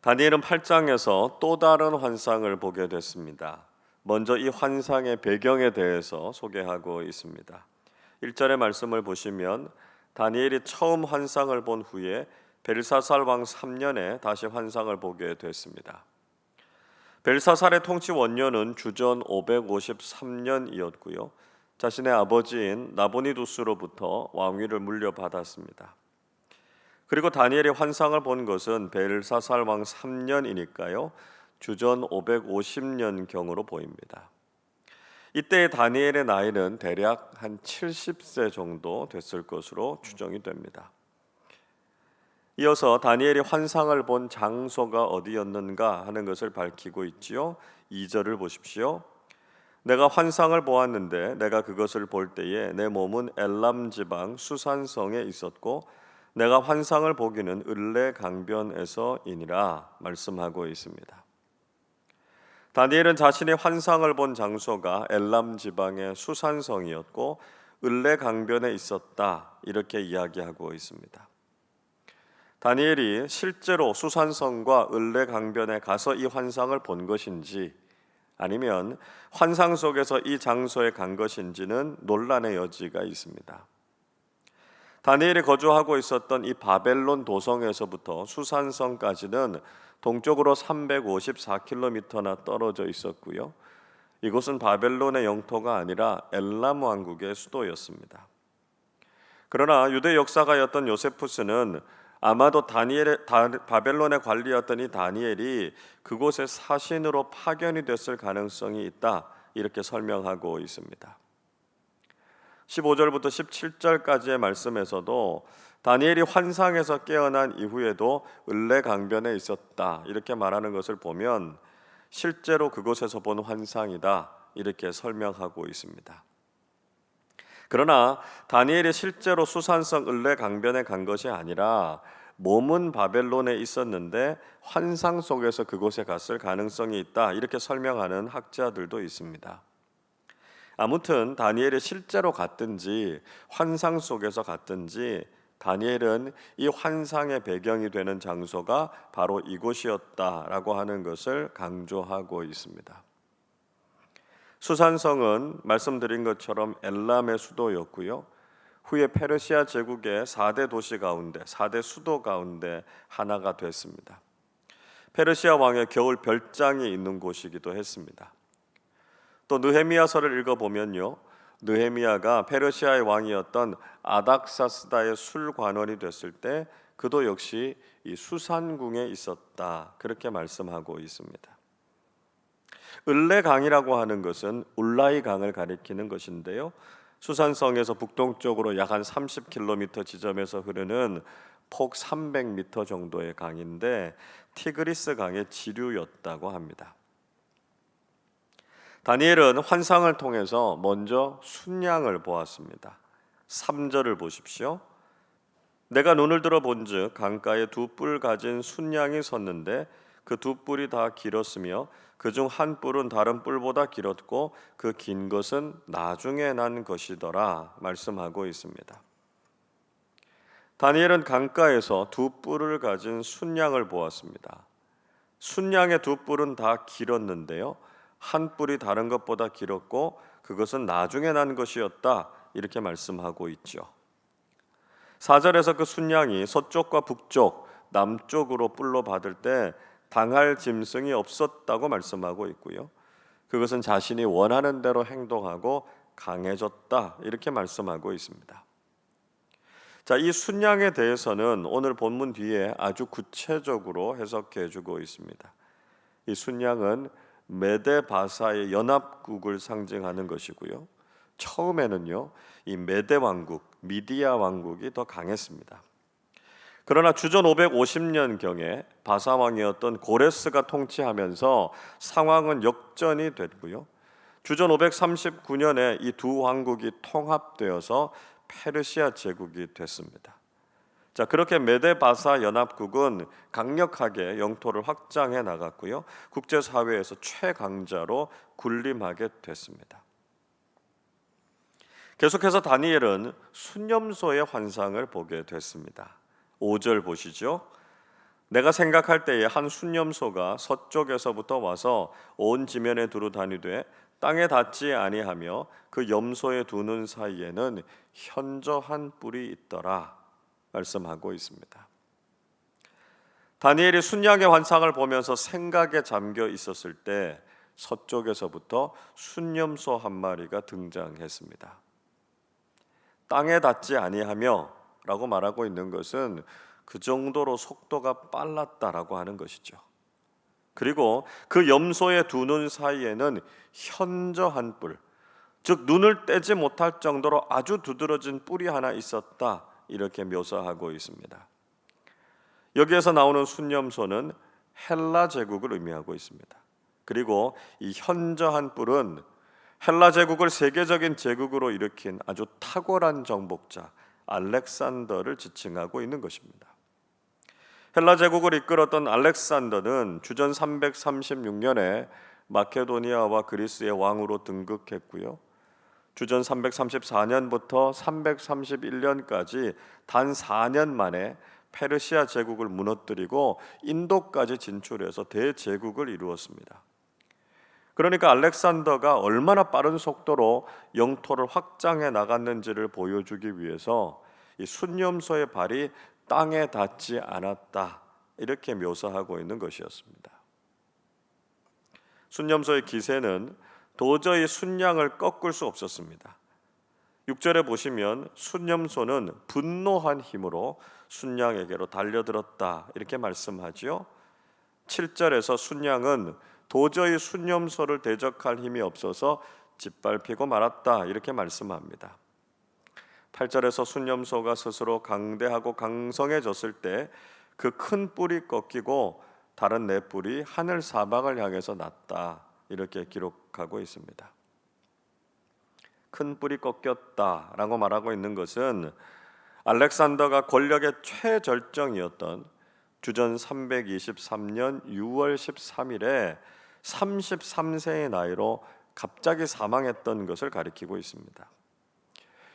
다니엘은 8장에서 또 다른 환상을 보게 됐습니다. 먼저 이 환상의 배경에 대해서 소개하고 있습니다. 1절의 말씀을 보시면 다니엘이 처음 환상을 본 후에 벨사살 왕 3년에 다시 환상을 보게 됐습니다. 벨사살의 통치 원년은 주전 553년이었고요. 자신의 아버지인 나보니두스로부터 왕위를 물려받았습니다. 그리고 다니엘이 환상을 본 것은 벨사살 왕 3년이니까요. 주전 550년경으로 보입니다. 이때 다니엘의 나이는 대략 한 70세 정도 됐을 것으로 추정이 됩니다. 이어서 다니엘이 환상을 본 장소가 어디였는가 하는 것을 밝히고 있지요. 2절을 보십시오. 내가 환상을 보았는데 내가 그것을 볼 때에 내 몸은 엘람 지방 수산성에 있었고 내가 환상을 보기는 을레 강변에서이니라 말씀하고 있습니다. 다니엘은 자신의 환상을 본 장소가 엘람 지방의 수산성이었고 을레 강변에 있었다 이렇게 이야기하고 있습니다. 다니엘이 실제로 수산성과 을레 강변에 가서 이 환상을 본 것인지 아니면 환상 속에서 이 장소에 간 것인지는 논란의 여지가 있습니다. 다니엘이 거주하고 있었던 이 바벨론 도성에서부터 수산성까지는 동쪽으로 354km나 떨어져 있었고요. 이곳은 바벨론의 영토가 아니라 엘람 왕국의 수도였습니다. 그러나 유대 역사가였던 요세푸스는 아마도 바벨론의 관리였던 이 다니엘이 그곳에 사신으로 파견이 됐을 가능성이 있다 이렇게 설명하고 있습니다. 15절부터 17절까지의 말씀에서도 다니엘이 환상에서 깨어난 이후에도 을레 강변에 있었다 이렇게 말하는 것을 보면 실제로 그곳에서 본 환상이다 이렇게 설명하고 있습니다. 그러나 다니엘이 실제로 수산성 을레 강변에 간 것이 아니라 몸은 바벨론에 있었는데 환상 속에서 그곳에 갔을 가능성이 있다 이렇게 설명하는 학자들도 있습니다. 아무튼 다니엘이 실제로 갔든지 환상 속에서 갔든지 다니엘은 이 환상의 배경이 되는 장소가 바로 이곳이었다라고 하는 것을 강조하고 있습니다. 수산성은 말씀드린 것처럼 엘람의 수도였고요. 후에 페르시아 제국의 4대 도시 가운데 4대 수도 가운데 하나가 됐습니다. 페르시아 왕의 겨울 별장이 있는 곳이기도 했습니다. 또 느헤미야서를 읽어보면요. 느헤미야가 페르시아의 왕이었던 아닥사스다의 술관원이 됐을 때 그도 역시 이 수산궁에 있었다. 그렇게 말씀하고 있습니다. 을레강이라고 하는 것은 울라이 강을 가리키는 것인데요. 수산성에서 북동쪽으로 약 한 30km 지점에서 흐르는 폭 300m 정도의 강인데 티그리스 강의 지류였다고 합니다. 다니엘은 환상을 통해서 먼저 순양을 보았습니다. 3절을 보십시오. 내가 눈을 들어 본즉 강가에 두 뿔 가진 순양이 섰는데 그 두 뿔이 다 길었으며 그중 한 뿔은 다른 뿔보다 길었고 그 긴 것은 나중에 난 것이더라 말씀하고 있습니다. 다니엘은 강가에서 두 뿔을 가진 순양을 보았습니다. 순양의 두 뿔은 다 길었는데요. 한 뿔이 다른 것보다 길었고 그것은 나중에 난 것이었다 이렇게 말씀하고 있죠. 4절에서 그 순양이 서쪽과 북쪽, 남쪽으로 뿔로 받을 때 당할 짐승이 없었다고 말씀하고 있고요. 그것은 자신이 원하는 대로 행동하고 강해졌다 이렇게 말씀하고 있습니다. 자, 이 순양에 대해서는 오늘 본문 뒤에 아주 구체적으로 해석해 주고 있습니다. 이 순양은 메데바사의 연합국을 상징하는 것이고요. 처음에는요, 이 메데 왕국, 미디아 왕국이 더 강했습니다. 그러나 주전 550년경에 바사 왕이었던 고레스가 통치하면서 상황은 역전이 됐고요. 주전 539년에 이 두 왕국이 통합되어서 페르시아 제국이 됐습니다. 자, 그렇게 메데바사 연합국은 강력하게 영토를 확장해 나갔고요. 국제사회에서 최강자로 군림하게 됐습니다. 계속해서 다니엘은 순념소의 환상을 보게 됐습니다. 5절 보시죠. 내가 생각할 때에 한 순념소가 서쪽에서부터 와서 온 지면에 두루 다니되 땅에 닿지 아니하며 그 염소의 두 눈 사이에는 현저한 뿔이 있더라 말씀하고 있습니다. 다니엘이 순양의 환상을 보면서 생각에 잠겨 있었을 때 서쪽에서부터 순념소 한 마리가 등장했습니다. 땅에 닿지 아니하며 라고 말하고 있는 것은 그 정도로 속도가 빨랐다라고 하는 것이죠. 그리고 그 염소의 두 눈 사이에는 현저한 뿔, 즉 눈을 떼지 못할 정도로 아주 두드러진 뿔이 하나 있었다, 이렇게 묘사하고 있습니다. 여기에서 나오는 순념소는 헬라 제국을 의미하고 있습니다. 그리고 이 현저한 뿔은 헬라 제국을 세계적인 제국으로 일으킨 아주 탁월한 정복자 알렉산더를 지칭하고 있는 것입니다. 헬라 제국을 이끌었던 알렉산더는 주전 336년에 마케도니아와 그리스의 왕으로 등극했고요. 주전 334년부터 331년까지 단 4년 만에 페르시아 제국을 무너뜨리고 인도까지 진출해서 대제국을 이루었습니다. 그러니까 알렉산더가 얼마나 빠른 속도로 영토를 확장해 나갔는지를 보여주기 위해서 이 순념소의 발이 땅에 닿지 않았다, 이렇게 묘사하고 있는 것이었습니다. 순념소의 기세는 도저히 순양을 꺾을 수 없었습니다. 6절에 보시면 순념소는 분노한 힘으로 순양에게로 달려들었다, 이렇게 말씀하지요. 7절에서 순양은 도저히 순념소를 대적할 힘이 없어서 짓밟히고 말았다, 이렇게 말씀합니다. 8절에서 순념소가 스스로 강대하고 강성해졌을 때 그 큰 뿔이 꺾이고 다른 네 뿔이 하늘 사방을 향해서 났다, 이렇게 기록하고 있습니다. 큰 뿔이 꺾였다라고 말하고 있는 것은 알렉산더가 권력의 최절정이었던 주전 323년 6월 13일에 33세의 나이로 갑자기 사망했던 것을 가리키고 있습니다.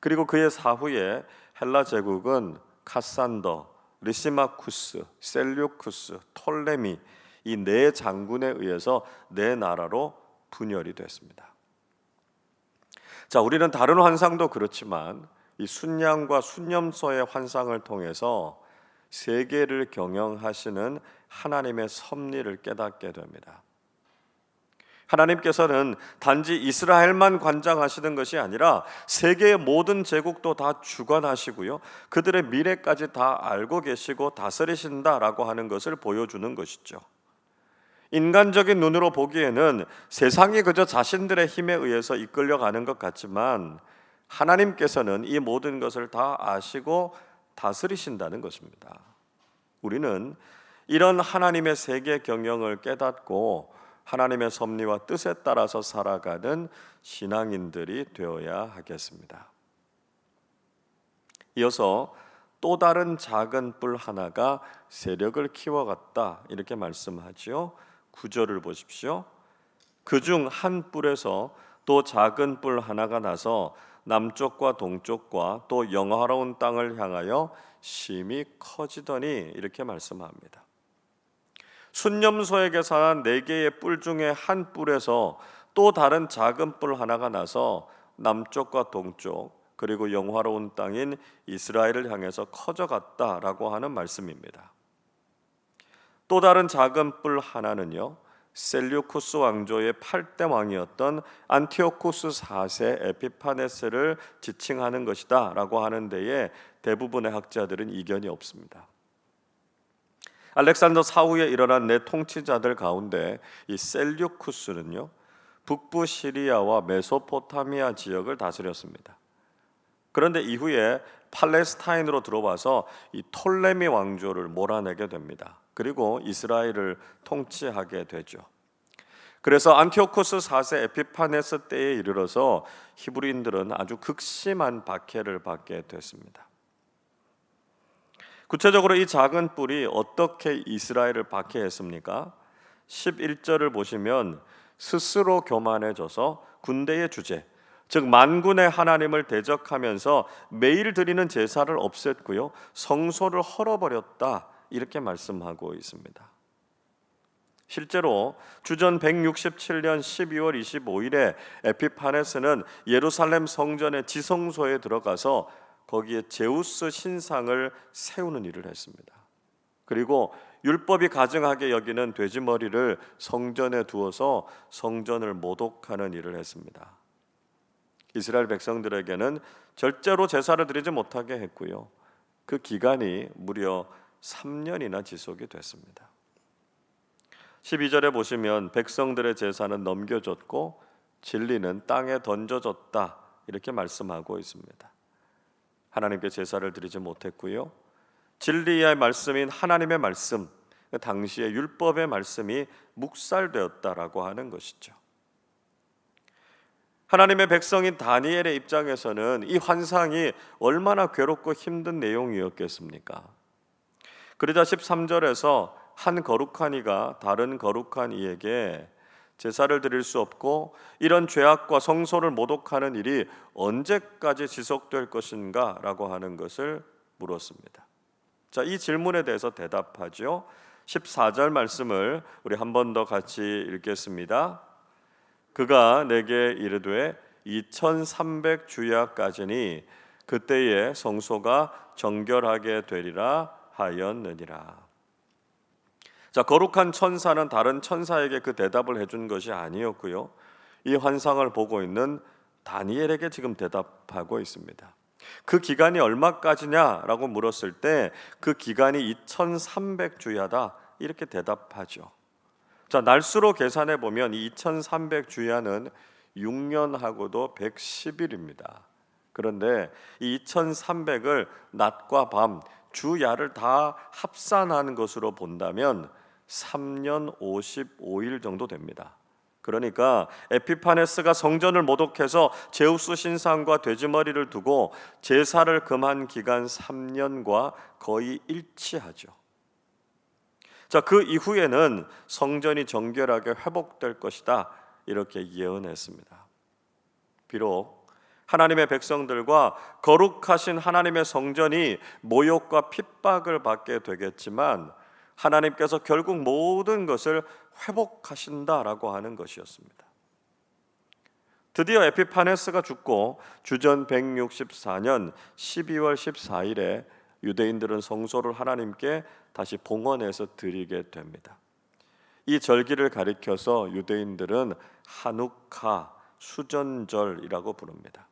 그리고 그의 사후에 헬라 제국은 카산더, 리시마쿠스, 셀류쿠스, 톨레미, 이 네 장군에 의해서 네 나라로 분열이 됐습니다. 자, 우리는 다른 환상도 그렇지만 이 순양과 순념소의 환상을 통해서 세계를 경영하시는 하나님의 섭리를 깨닫게 됩니다. 하나님께서는 단지 이스라엘만 관장하시는 것이 아니라 세계의 모든 제국도 다 주관하시고요, 그들의 미래까지 다 알고 계시고 다스리신다라고 하는 것을 보여주는 것이죠. 인간적인 눈으로 보기에는 세상이 그저 자신들의 힘에 의해서 이끌려가는 것 같지만 하나님께서는 이 모든 것을 다 아시고 다스리신다는 것입니다. 우리는 이런 하나님의 세계 경영을 깨닫고 하나님의 섭리와 뜻에 따라서 살아가는 신앙인들이 되어야 하겠습니다. 이어서 또 다른 작은 뿔 하나가 세력을 키워갔다, 이렇게 말씀하지요. 9절을 보십시오. 그중 한 뿔에서 또 작은 뿔 하나가 나서 남쪽과 동쪽과 또 영화로운 땅을 향하여 심히 커지더니, 이렇게 말씀합니다. 순념소에게 난 네 개의 뿔 중에 한 뿔에서 또 다른 작은 뿔 하나가 나서 남쪽과 동쪽 그리고 영화로운 땅인 이스라엘을 향해서 커져갔다라고 하는 말씀입니다. 또 다른 작은 뿔 하나는요, 셀류쿠스 왕조의 8대 왕이었던 안티오쿠스 4세 에피파네스를 지칭하는 것이다 라고 하는 데에 대부분의 학자들은 이견이 없습니다. 알렉산더 사후에 일어난 네 통치자들 가운데 이 셀류쿠스는요, 북부 시리아와 메소포타미아 지역을 다스렸습니다. 그런데 이후에 팔레스타인으로 들어와서 이 톨레미 왕조를 몰아내게 됩니다. 그리고 이스라엘을 통치하게 되죠. 그래서 안티오코스 4세 에피파네스 때에 이르러서 히브리인들은 아주 극심한 박해를 받게 됐습니다. 구체적으로 이 작은 뿔이 어떻게 이스라엘을 박해했습니까? 11절을 보시면 스스로 교만해져서 군대의 주제, 즉 만군의 하나님을 대적하면서 매일 드리는 제사를 없앴고요, 성소를 헐어버렸다, 이렇게 말씀하고 있습니다. 실제로 주전 167년 12월 25일에 에피파네스는 예루살렘 성전의 지성소에 들어가서 거기에 제우스 신상을 세우는 일을 했습니다. 그리고 율법이 가증하게 여기는 돼지머리를 성전에 두어서 성전을 모독하는 일을 했습니다. 이스라엘 백성들에게는 절대로 제사를 드리지 못하게 했고요. 그 기간이 무려 3년이나 지속이 됐습니다. 12절에 보시면 백성들의 제사는 넘겨졌고 진리는 땅에 던져졌다 이렇게 말씀하고 있습니다. 하나님께 제사를 드리지 못했고요. 진리의 말씀인 하나님의 말씀, 그 당시의 율법의 말씀이 묵살되었다라고 하는 것이죠. 하나님의 백성인 다니엘의 입장에서는 이 환상이 얼마나 괴롭고 힘든 내용이었겠습니까? 그러자 13절에서 한 거룩한 이가 다른 거룩한 이에게 제사를 드릴 수 없고 이런 죄악과 성소를 모독하는 일이 언제까지 지속될 것인가 라고 하는 것을 물었습니다. 자, 이 질문에 대해서 대답하죠. 14절 말씀을 우리 한 번 더 같이 읽겠습니다. 그가 내게 이르되 2300주야까지니 그때에 성소가 정결하게 되리라 하였느니라. 자, 거룩한 천사는 다른 천사에게 그 대답을 해준 것이 아니었고요. 이 환상을 보고 있는 다니엘에게 지금 대답하고 있습니다. 그 기간이 얼마까지냐라고 물었을 때 그 기간이 2300주야다 이렇게 대답하죠. 자, 날수로 계산해 보면 2300주야는 6년하고도 110일입니다. 그런데 이 2300을 낮과 밤 주야를 다 합산한 것으로 본다면 3년 55일 정도 됩니다. 그러니까 에피파네스가 성전을 모독해서 제우스 신상과 돼지머리를 두고 제사를 금한 기간 3년과 거의 일치하죠. 자, 그 이후에는 성전이 정결하게 회복될 것이다 이렇게 예언했습니다. 비록 하나님의 백성들과 거룩하신 하나님의 성전이 모욕과 핍박을 받게 되겠지만 하나님께서 결국 모든 것을 회복하신다라고 하는 것이었습니다. 드디어 에피파네스가 죽고 주전 164년 12월 14일에 유대인들은 성소를 하나님께 다시 봉헌해서 드리게 됩니다. 이 절기를 가리켜서 유대인들은 하누카 수전절이라고 부릅니다.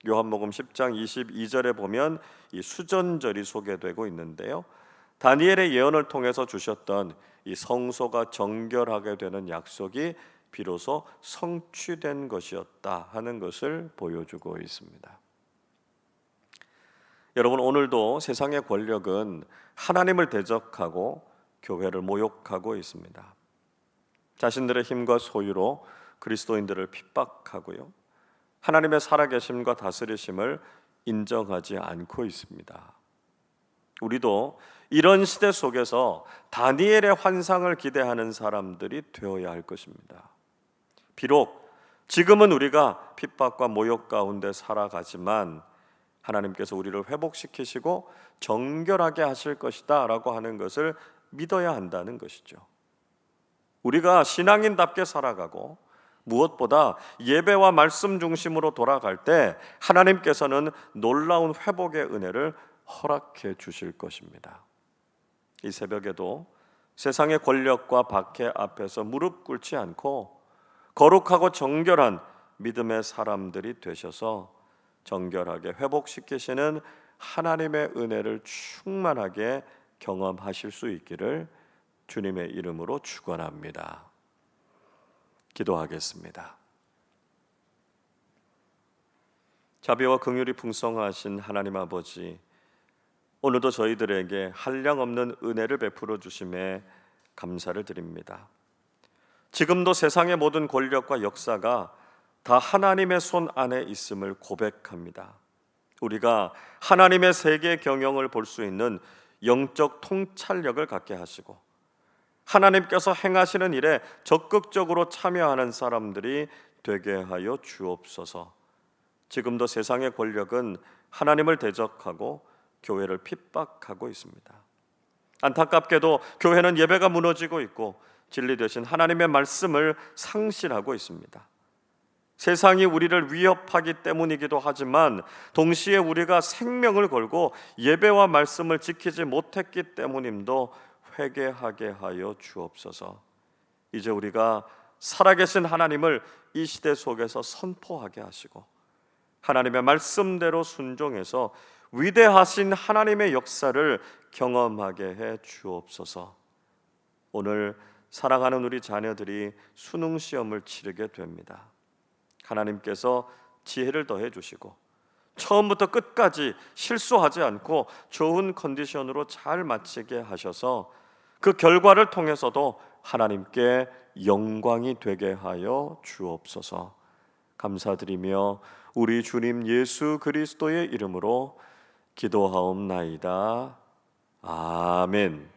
요한복음 10장 22절에 보면 이 수전절이 소개되고 있는데요. 다니엘의 예언을 통해서 주셨던 이 성소가 정결하게 되는 약속이 비로소 성취된 것이었다 하는 것을 보여주고 있습니다. 여러분, 오늘도 세상의 권력은 하나님을 대적하고 교회를 모욕하고 있습니다. 자신들의 힘과 소유로 그리스도인들을 핍박하고요. 하나님의 살아계심과 다스리심을 인정하지 않고 있습니다. 우리도 이런 시대 속에서 다니엘의 환상을 기대하는 사람들이 되어야 할 것입니다. 비록 지금은 우리가 핍박과 모욕 가운데 살아가지만 하나님께서 우리를 회복시키시고 정결하게 하실 것이다 라고 하는 것을 믿어야 한다는 것이죠. 우리가 신앙인답게 살아가고 무엇보다 예배와 말씀 중심으로 돌아갈 때 하나님께서는 놀라운 회복의 은혜를 허락해 주실 것입니다. 이 새벽에도 세상의 권력과 박해 앞에서 무릎 꿇지 않고 거룩하고 정결한 믿음의 사람들이 되셔서 정결하게 회복시키시는 하나님의 은혜를 충만하게 경험하실 수 있기를 주님의 이름으로 축원합니다. 기도하겠습니다. 자비와 긍휼이 풍성하신 하나님 아버지, 오늘도 저희들에게 한량없는 은혜를 베풀어 주심에 감사를 드립니다. 지금도 세상의 모든 권력과 역사가 다 하나님의 손 안에 있음을 고백합니다. 우리가 하나님의 세계 경영을 볼 수 있는 영적 통찰력을 갖게 하시고 하나님께서 행하시는 일에 적극적으로 참여하는 사람들이 되게 하여 주옵소서. 지금도 세상의 권력은 하나님을 대적하고 교회를 핍박하고 있습니다. 안타깝게도 교회는 예배가 무너지고 있고 진리 되신 하나님의 말씀을 상실하고 있습니다. 세상이 우리를 위협하기 때문이기도 하지만 동시에 우리가 생명을 걸고 예배와 말씀을 지키지 못했기 때문임도 회개하게 하여 주옵소서. 이제 우리가 살아계신 하나님을 이 시대 속에서 선포하게 하시고 하나님의 말씀대로 순종해서 위대하신 하나님의 역사를 경험하게 해 주옵소서. 오늘 사랑하는 우리 자녀들이 수능 시험을 치르게 됩니다. 하나님께서 지혜를 더해 주시고 처음부터 끝까지 실수하지 않고 좋은 컨디션으로 잘 마치게 하셔서 그 결과를 통해서도 하나님께 영광이 되게 하여 주옵소서. 감사드리며 우리 주님 예수 그리스도의 이름으로 기도하옵나이다. 아멘.